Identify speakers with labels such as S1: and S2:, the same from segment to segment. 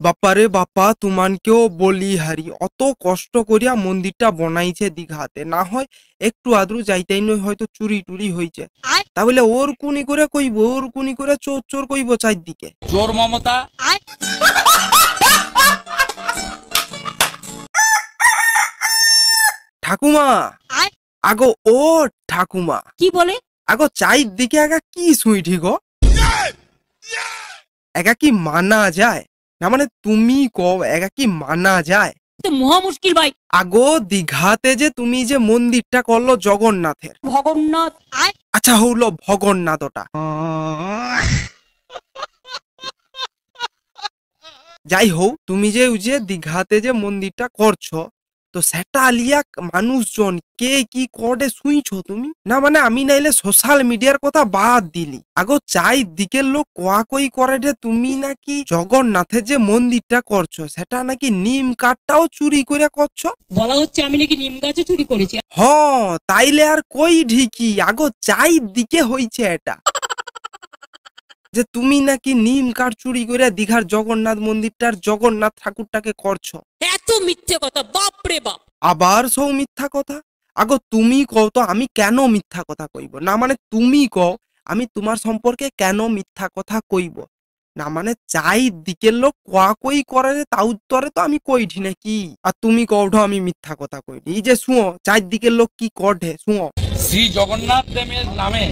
S1: বাপারে বাপা তুমানকেও বলি হারি অত কষ্ট করিয়া মন্দিরটা বনাইছে দীঘাতে, না হয় একটু আদ্রু যাইতেই নয় হয়তো চুরি টুরি হইছে। তাহলে ওর কুনি করে কইব, ওর কুনি করে চোর চোর কইব চারদিকে।
S2: চোর মমতা।
S1: ঠাকুমা আগো, ও ঠাকুমা
S3: কি বলে?
S1: আগো চারদিকে আগা কি সুইঠি গো, একা কি মানা যায়? না মানে তুমি কও একা কি মানা যায়?
S3: তো মহা মুশকিল ভাই।
S1: আগো দীঘাতে যে তুমি যে মন্দিরটা করলো জগন্নাথের,
S3: ভগন্নাথ
S1: আচ্ছা হইলো ভগন্নাথটা, যাই হোক তুমি যে ওই যে দীঘাতে যে মন্দিরটা করছো, তো সেটা আলিয়া মানুষজন কে কি করে শুইছো তুমি? না মানে আমি নাইলে সোশ্যাল মিডিয়ার কথা বাদ দিলি, আগো চাই দিকের লোক কোয়া কই করে যে তুমি নাকি জগন্নাথের যে মন্দিরটা করছো সেটা নাকি নিম কাঠটাও চুরি করে করছো।
S3: বলা হচ্ছে আমি নাকি নিম গাছে চুরি করেছি।
S1: হ তাইলে আর কই ঢিকি, আগো চাই দিকে হইছে এটা যে তুমি নাকি নিম কাঠ চুরি করে দীঘার জগন্নাথ মন্দিরটার জগন্নাথ ঠাকুরটাকে করছো।
S3: এত মিথ্যে কথা, বাপ রে বাপ।
S1: আবার সৌ মিথ্যা কথা? আগো তুমি কও তো আমি কেন মিথ্যা কথা কইব? না মানে তুমি কও আমি তোমার সম্পর্কে কেন মিথ্যা কথা কইব? না মানে চাই দিকের লোক কোয়া কই করে তা উত্তরে তো আমি কইঠি নাকি, আর তুমি কওঠো আমি মিথ্যা কথা কইনি। এই যে শুও চার দিকের লোক কি করঢে শুও।
S2: শ্রী জগন্নাথ দেবের নামে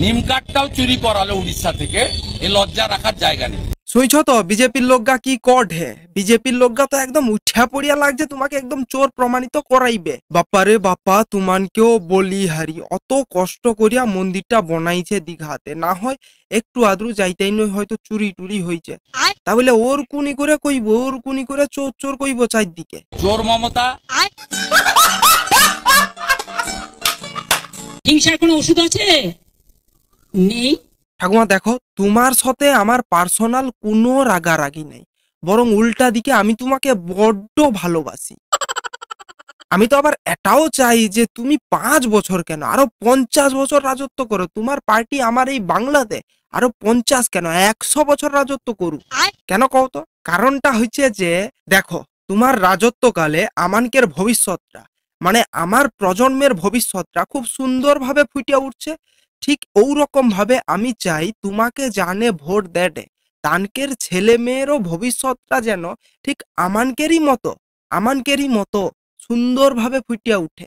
S2: নিম কাঠটাও চুরি করালো উড়িষ্যা থেকে, এ লজ্জা রাখার জায়গা নেই।
S1: শুইছ তো বিজেপির লোকগা কি করঢে? বিজেপির লোকগা তো একদম উঠা পড়িয়া লাগছে তোমাকে একদম চোর প্রমাণিত করাইবে। বাপারে বাপা তুমানকেও বলি হারি অত কষ্ট করিয়া মন্দিরটা বনাইছে দীঘাতে, না হয় একটু আদ্রু যাইতেই নয় হয়তো চুরি টুরি হইছে। তাহলে ওর কুনি করে কইব, ওর কুনি করে চোর চোর কইব চারদিকে।
S2: চোর মমতা।
S3: হিংসার কোনো ওষুধ আছে? নেই।
S1: ঠাকুমা দেখো তোমার সাথে আমার পার্সোনাল কোনো রাগারাগি নেই, বরং উল্টা দিকে আমি তোমাকে বড্ড ভালোবাসি। আমি তো আবার এটাও চাই যে তুমি 5 বছর কেন আরো 50 বছর রাজত্ব করো, তোমার পার্টি আমার এই বাংলাতে আরো 50 কেন 100 বছর রাজত্ব করুক। কেন কও তো? কারণটা হচ্ছে যে দেখো তোমার রাজত্বকালে আমানকের ভবিষ্যৎটা মানে আমার প্রজন্মের ভবিষ্যৎটা খুব সুন্দরভাবে ফুটে উঠছে। ঠিক ওরকম ভাবে আমি চাই তোমাকে জানে ভোট দেয় তানকের ছেলে মেয়েরও ভবিষ্যৎটা যেন ঠিক আমানকেরই মতো সুন্দরভাবে ফুটিয়া উঠে।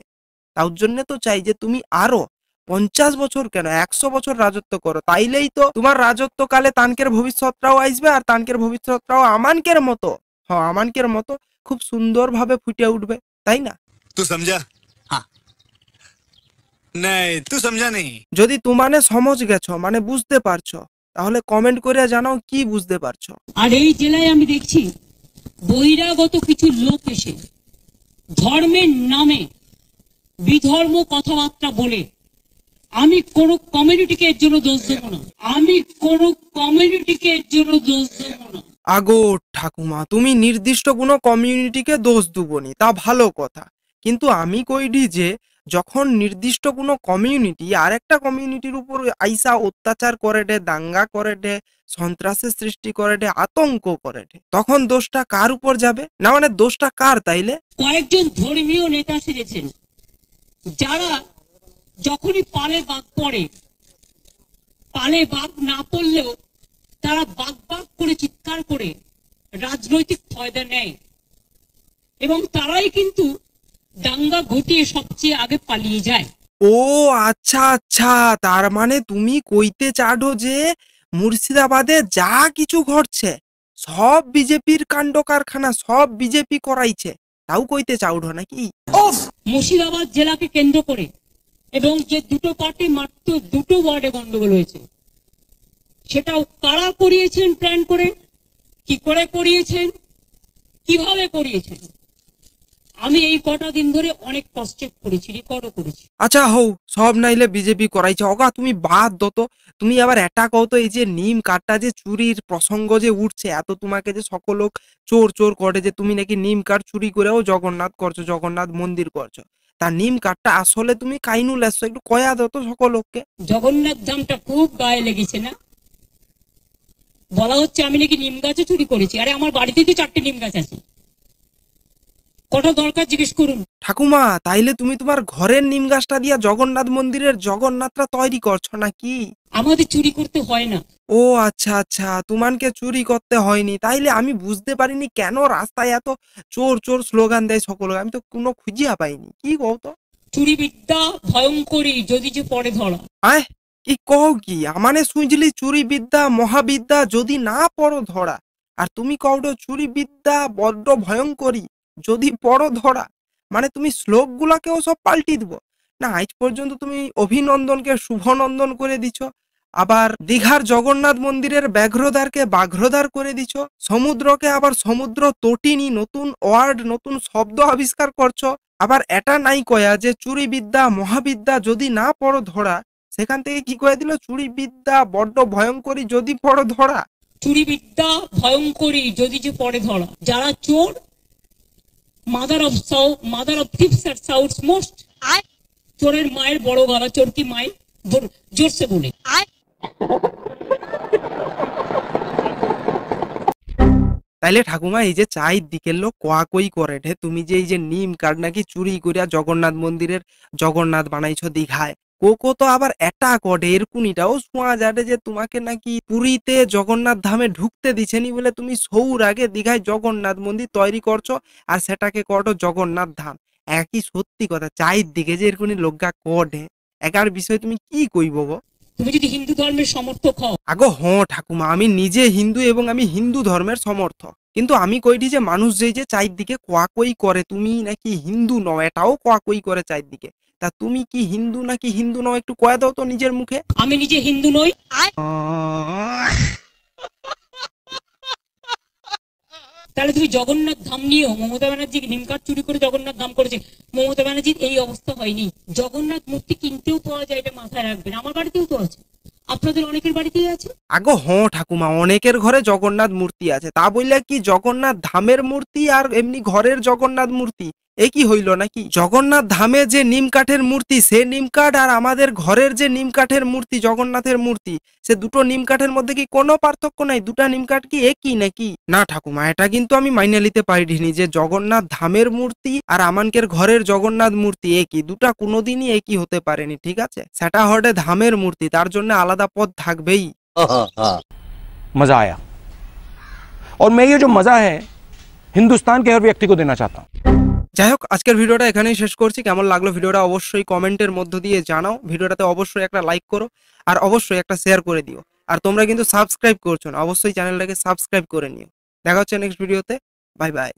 S1: তার জন্য তো চাই যে তুমি আরো 50 বছর কেন 100 বছর রাজত্ব করো, তাইলেই তো তোমার রাজত্বকালে তানকের ভবিষ্যৎটাও আসবে আর তানকের ভবিষ্যৎটাও আমানকের মতো, হ্যাঁ আমানকের মতো খুব সুন্দরভাবে ফুটে উঠবে, তাই না?
S4: तू समझा? हाँ नहीं तू समझा नहीं।
S1: যদি তোমানে সমঝ গেছো মানে বুঝতে পারছো তাহলে কমেন্ট করে জানাও কি বুঝতে পারছো।
S3: আর এই জেলায় আমি দেখছি বহিরাগত কিছু লোক এসে ধর্মের নামে বিধর্ম কথাবার্তা বলে আমি কোন কমিউনিটিকে এর জন্য দোষ দেব না, আমি কোন কমিউনিটিকে এর জন্য দোষ দেব না।
S1: আগো ঠাকুমা তুমি নির্দিষ্ট কোনো কমিউনিটিকে দোষ দুবনি তা ভালো কথা, কিন্তু আমি কইডি যে যখন নির্দিষ্ট কোনো কমিউনিটি আর একটা কমিউনিটির উপর আইসা অত্যাচার করে দে, দাঙ্গা করে দে, সন্ত্রাসের সৃষ্টি করে দে, আতঙ্ক করে দে, তখন দোষটা কার উপর যাবে? না মানে দোষটা কার তাইলে?
S3: কয়েকজন ধর্মীয় নেতা সেজেছেন যারা যখনই পালে বাঘ পড়ে, পালে বাঘ না পড়লেও তারা বাঘ বাঘ করে চিৎকার করে রাজনৈতিক ফায়দা নেয় এবং তারাই কিন্তু দাঙ্গা ঘটিয়ে সবচেয়ে আগে পালিয়ে যায়।
S1: ও আচ্ছা আচ্ছা, তার মানে তুমি কইতে চাড়ো যে মুর্শিদাবাদে যা কিছু ঘটছে সব বিজেপির কাণ্ড কারখানা, সব বিজেপি করাইছে, তাও কইতে চাউঢ নাকি?
S3: মুর্শিদাবাদ জেলাকে কেন্দ্র করে এবং যে দুটো পার্টি মাত্র দুটো ওয়ার্ডে গন্ডগোল হয়েছে, সেটাও কারা করিয়েছেন প্ল্যান করে, কি করে করিয়েছেন, কিভাবে করিয়েছেন, আমি এই কটা দিন ধরে অনেক কষ্ট করেছি, রেকর্ডও করেছি।
S1: আচ্ছা হও সব নাইলে বিজেপি করাইছে, অগা তুমি বাদ দত। তুমি আবার এটা কও তো এই যে নিম কাঠটা যে চুরির প্রসঙ্গ যে উঠছে, এত তোমাকে যে সকল লোক চোর চোর করে যে তুমি নাকি নিম কাঠ চুরি করেও জগন্নাথ করছো, জগন্নাথ মন্দির করছো, তা নিম কাঠটা আসলে তুমি কাইনু লেসছো একটু কয়া দত সকল লোককে।
S3: জগন্নাথ ধামটা খুব গায়ে লেগেছে না? বলা হচ্ছে আমি নাকি নিম গাছও চুরি করেছি। আরে আমার বাড়িতে তো 4টে নিম গাছ আছে, কটা দরকার জিজ্ঞেস করুন।
S1: ঠাকুমা তাইলে তুমি তোমার ঘরের নিম গাছটা দিয়া জগন্নাথ মন্দিরের জগন্নাথটা তৈরি করছো নাকি?
S3: আমাদের চুরি করতে হয় না।
S1: ও আচ্ছা আচ্ছা, তোমাকে চুরি করতে হয়নি। তাইলে আমি বুঝতে পারিনি কেন রাস্তায় এত চোর চোর স্লোগান দেয় সকলে, আমি তো কোনো খুঁজিয়া পাইনি। কি কও তো?
S3: চুরি বিদ্যা ভয়ঙ্করী যদি যে পরে ধরা।
S1: আয় কি কও কি? আমানে শুনছিলি চুরি বিদ্যা মহাবিদ্যা যদি না পড়ো ধরা, আর তুমি কওটো চুরি বিদ্যা বড্ড ভয়ঙ্করী যদি পড়ো ধরা। মানে তুমি শ্লোক গুলাকেও সব পাল্টি দিব না? আজ পর্যন্ত তুমি অভিনন্দনকে শুভনন্দন করে দিছ, আবার দীঘার জগন্নাথ মন্দিরের ব্যাঘ্রদ্বারকে বাঘ্রদ্বার করে দিছ, সমুদ্রকে আবার সমুদ্র তটিনী নতুন ওয়ার্ড নতুন শব্দ আবিষ্কার করছো। আবার এটা নাই কয়া যে চুরি বিদ্যা মহাবিদ্যা যদি না পড়ো ধরা, সেখান থেকে কি করে দিল চুরি বিদ্যা বড্ড ভয়ঙ্করী যদি পড়ো ধরা।
S3: চুরি বিদ্যা ভয়ঙ্করী যদি যে পরে ধরা। যারা চোর, mother of thieves at south most. চোরের মায়ের বড় গলা, চোর কি মায়ের, জোরসে বলে।
S1: তাইলে ঠাকুমা এই যে চায়ের দিকের লোক কোয়াকই করে ঢে, তুমি যে এই যে নিম কাঠ নাকি চুরি করিয়া জগন্নাথ মন্দিরের জগন্নাথ বানাইছো দীঘায়, কোকো তো আবার এটা কটে এরকুনিটাও শোয়া যাবে যে তোমাকে নাকি পুরীতে জগন্নাথ ধামে ঢুকতে দিছেনি বলে তুমি সৌর আগে দীঘায় জগন্নাথ মন্দির তৈরি করছো আর সেটাকে করো জগন্নাথ ধাম। একই সত্যি কথা, চায়ের দিকে যে এরকুনি লোকগা কটে, একার বিষয়ে তুমি কি কইব গো?
S3: তুমি যদি হিন্দু ধর্মের সমর্থক হও।
S1: আগো ঠাকুমা, আমি নিজে হিন্দু এবং আমি হিন্দু ধর্মের সমর্থক, কিন্তু আমি কইটি যে মানুষ যে চারদিকে কোয়াকই করে তুমি নাকি হিন্দু নও, এটাও কোয়াকই করে চারদিকে। তা তুমি কি হিন্দু নাকি হিন্দু নও একটু কয়ে দাও তো নিজের মুখে।
S3: আমি নিজে হিন্দু নই। তাহলে তুমি জগন্নাথ ধাম নিয়েও, মমতা ব্যানার্জি নিমকাঠ চুরি করে জগন্নাথ ধাম করেছে, মমতা ব্যানার্জির এই অবস্থা হয়নি। জগন্নাথ মূর্তি কিনতেও পাওয়া যায়, এটা মাথায় রাখবেন। আমার বাড়িতেও তো আছে, আপনাদের অনেকের বাড়িতেই আছে।
S1: আগো ঠাকুমা, অনেকের ঘরে জগন্নাথ মূর্তি আছে, তা বললে কি জগন্নাথ ধামের মূর্তি আর এমনি ঘরের জগন্নাথ মূর্তি একই হইল নাকি? জগন্নাথ ধামে যে নিম কাঠের মূর্তি, সে নিম কাঠ আর আমাদের ঘরের যে নিম কাঠের মূর্তি জগন্নাথের মূর্তি, সে দুটো নিম কাঠের মধ্যে কি কোনো পার্থক্য নাই? দুটা নিম কাঠ কি একই নাকি? না ঠাকুমা, এটা কিন্তু আমি মাইনে নিতে পারিনি যে জগন্নাথ ধামের মূর্তি আর আমানকের ঘরের জগন্নাথ মূর্তি একই, দুটা কোনোদিনই একই হতে পারেনি। ঠিক আছে, সেটা হটে ধামের মূর্তি, তার জন্য আলাদা পদ থাকবেই।
S5: मजा आया और मैं ये जो मजा है हिंदुस्तान के हर व्यक्ति को देना चाहता हूं।
S1: যাই হোক, আজকের ভিডিওটা এখানেই শেষ করছি। কেমন লাগলো ভিডিওটা অবশ্যই কমেন্টের মধ্য দিয়ে জানাও। ভিডিওটাতে অবশ্যই একটা লাইক করো আর অবশ্যই একটা শেয়ার করে দিও। আর তোমরা কিন্তু সাবস্ক্রাইব করছো না, অবশ্যই চ্যানেলটাকে সাবস্ক্রাইব করে নিও। দেখা হচ্ছে নেক্সট ভিডিওতে। Bye bye.